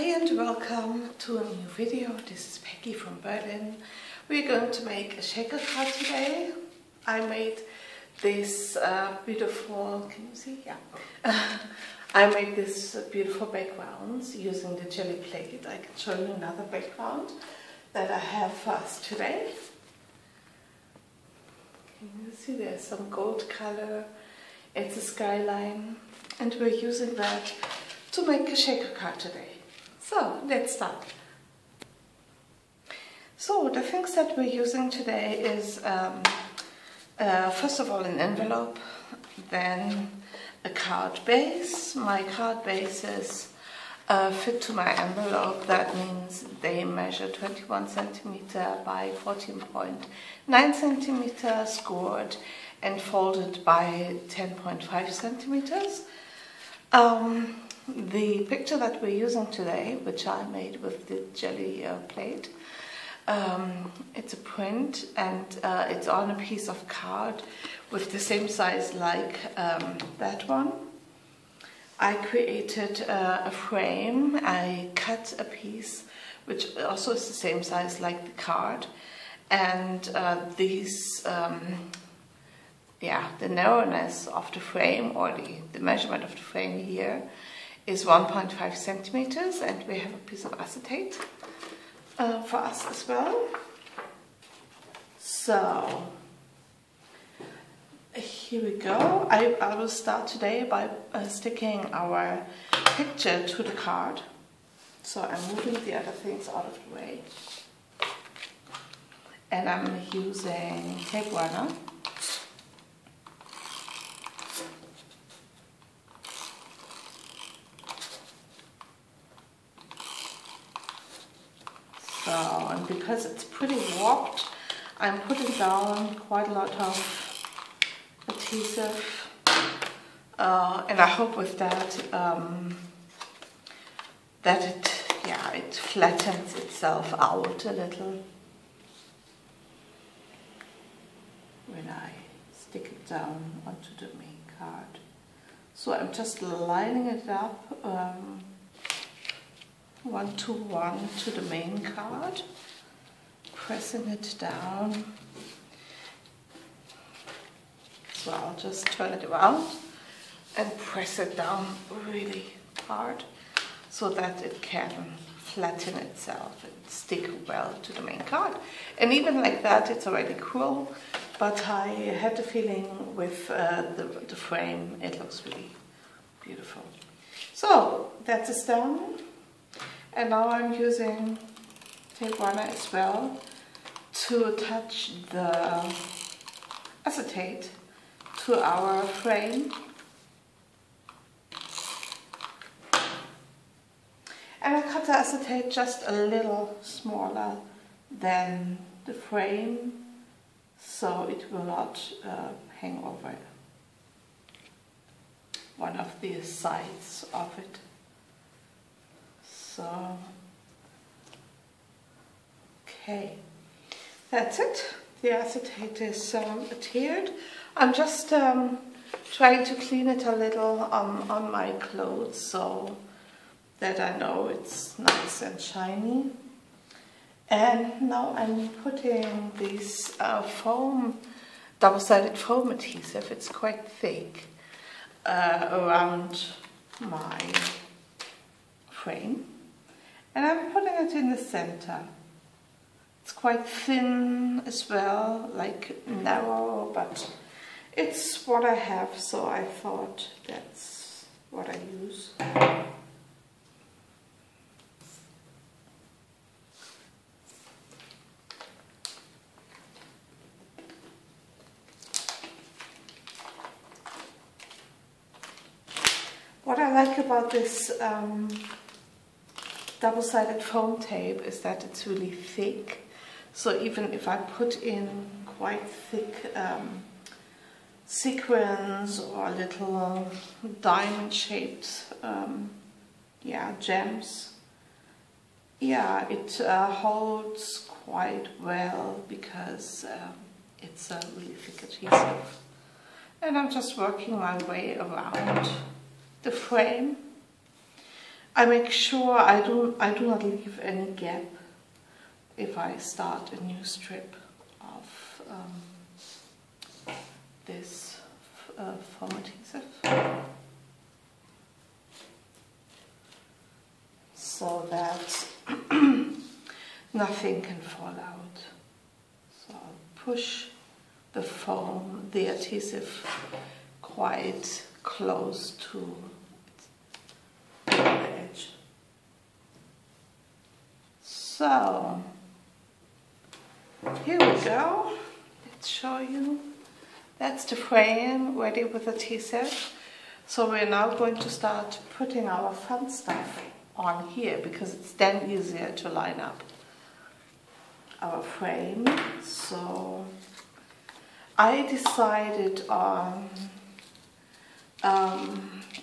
Hi and welcome to a new video. This is Peggy from Berlin. We're going to make a shaker card today. I made this beautiful, can you see? Yeah. I made this beautiful backgrounds using the jelly plate. I can show you another background that I have for us today. Can you see there's some gold color? It's a skyline and we're using that to make a shaker card today. So let's start. So the things that we're using today is first of all an envelope, then a card base. My card bases fit to my envelope. That means they measure 21 centimeter by 14.9 centimeter, scored and folded by 10.5 centimeters. The picture that we're using today, which I made with the jelly plate, it's a print and it's on a piece of card with the same size like that one. I created a frame. I cut a piece which also is the same size like the card, and the narrowness of the frame, or the measurement of the frame here, is 1.5 centimeters, and we have a piece of acetate for us as well. So here we go. I will start today by sticking our picture to the card. So I'm moving the other things out of the way, and I'm using tape runner. And because it's pretty warped, I'm putting down quite a lot of adhesive, and I hope with that that it flattens itself out a little when I stick it down onto the main card. So I'm just lining it up 1-to-1 to the main card, pressing it down. So I'll just turn it around and press it down really hard so that it can flatten itself and stick well to the main card. And even like that, it's already cool, but I had the feeling with the frame, it looks really beautiful. So that's a stem. And now I'm using tape runner as well to attach the acetate to our frame. And I cut the acetate just a little smaller than the frame, so it will not hang over one of the sides of it. So, okay, that's it. The acetate is adhered. I'm just trying to clean it a little on my clothes so that I know it's nice and shiny. And now I'm putting this double-sided foam adhesive, it's quite thick, around my frame. And I'm putting it in the center. It's quite thin as well, like narrow, but it's what I have, so I thought that's what I use. What I like about this double-sided foam tape is that it's really thick, so even if I put in quite thick sequins or little diamond-shaped gems, it holds quite well because it's a really thick adhesive. And I'm just working my way around the frame. I make sure I do not leave any gap if I start a new strip of this foam adhesive, so that nothing can fall out. So I'll push the foam, the adhesive, quite close to the edge. So here we go. Let's show you. That's the frame ready with adhesive. So we're now going to start putting our fun stuff on here, because it's then easier to line up our frame. So I decided on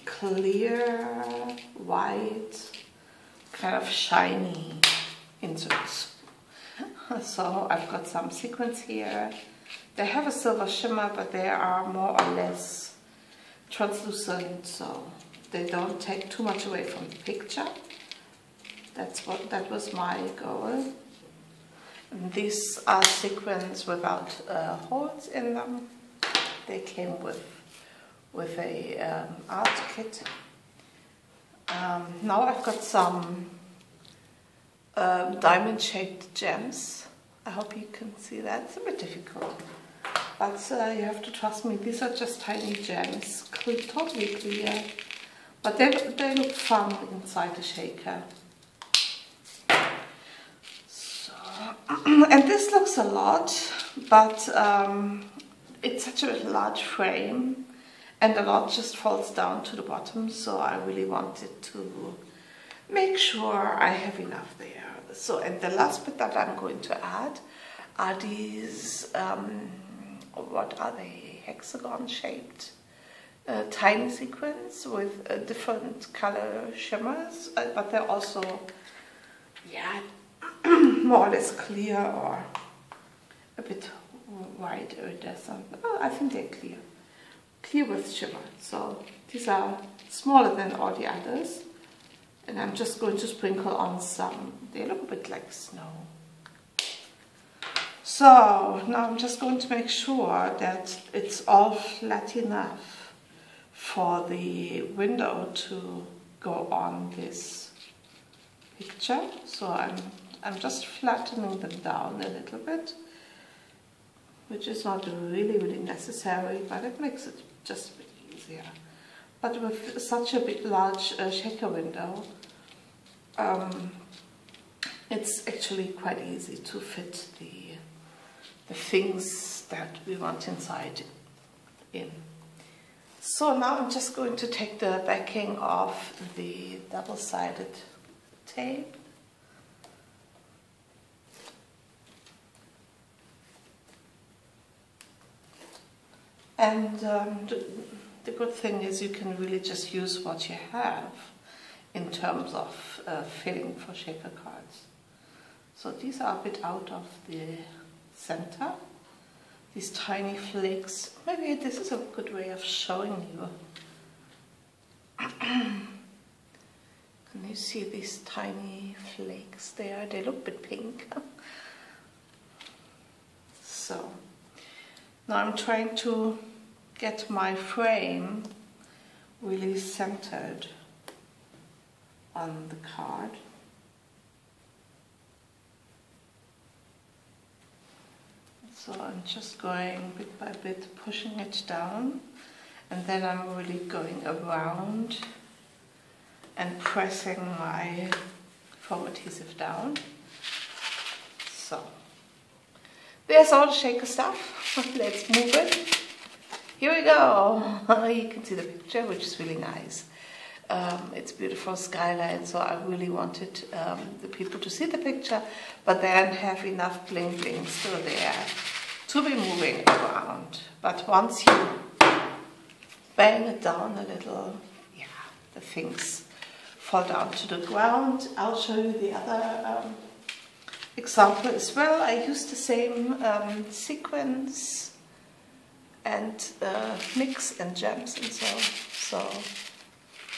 clear, white, kind of shiny inserts. So I've got some sequins here. They have a silver shimmer, but they are more or less translucent, so they don't take too much away from the picture. That was my goal. And these are sequins without holes in them. They came with a art kit. Now I've got some diamond-shaped gems. I hope you can see that. It's a bit difficult, but you have to trust me. These are just tiny gems, totally clear, but they look fun inside the shaker. So, and this looks a lot, but it's such a large frame, and a lot just falls down to the bottom. So I really wanted to make sure I have enough there. So, and the last bit that I'm going to add are these, what are they, hexagon shaped tiny sequins with different color shimmers, but they're also, yeah, more or less clear or a bit white iridescent. Oh, I think they're clear with shimmer. So these are smaller than all the others. And I'm just going to sprinkle on some. They look a bit like snow. So now I'm just going to make sure that it's all flat enough for the window to go on this picture. So I'm just flattening them down a little bit, which is not really necessary, but it makes it just a bit easier. But with such a big, large shaker window, it's actually quite easy to fit the things that we want inside in. So now I'm just going to take the backing of the double-sided tape. And the good thing is you can really just use what you have in terms of filling for shaker cards. So these are a bit out of the center, these tiny flakes. Maybe this is a good way of showing you. Can you see these tiny flakes there? They look a bit pink. So now I'm trying to get my frame really centered on the card. So I'm just going bit by bit, pushing it down, and then I'm really going around and pressing my foam adhesive down. So there's all the shaker stuff. Let's move it. Here we go. You can see the picture, which is really nice. It's beautiful skyline, so I really wanted the people to see the picture, but then have enough bling bling still there to be moving around. But once you bang it down a little, yeah, the things fall down to the ground. I'll show you the other example as well. I used the same sequins and mix and gems and so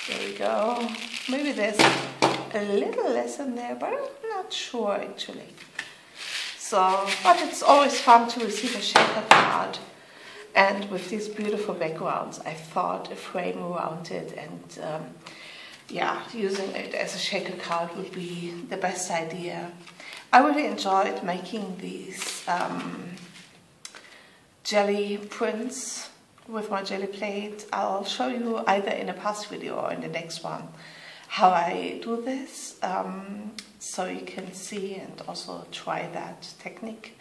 There we go. Maybe there's a little less in there, but I'm not sure actually. So, but it's always fun to receive a shaker card. And with these beautiful backgrounds, I thought a frame around it and yeah, using it as a shaker card would be the best idea. I really enjoyed making these jelly prints with my jelly plate. I'll show you either in a past video or in the next one how I do this, so you can see and also try that technique.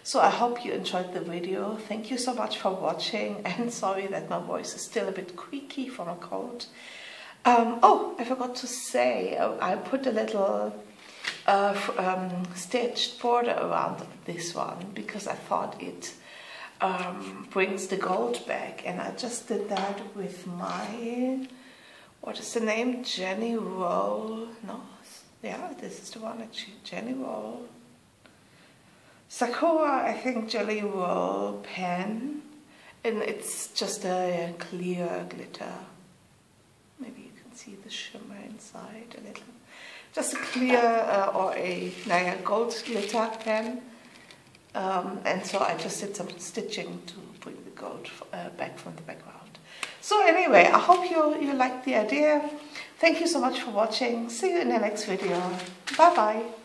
So I hope you enjoyed the video. Thank you so much for watching, and sorry that my voice is still a bit creaky from a cold. Oh, I forgot to say, I put a little stitched border around this one because I thought it brings the gold back, and I just did that with my, what is the name, Jenny Roll, no, yeah, this is the one actually, Jenny Roll, Sakura, I think, Jelly Roll pen, and it's just a clear glitter. Maybe you can see the shimmer inside a little. Just a clear or a gold glitter pen. And so I just did some stitching to bring the gold back from the background. So anyway, I hope you liked the idea. Thank you so much for watching. See you in the next video. Bye bye.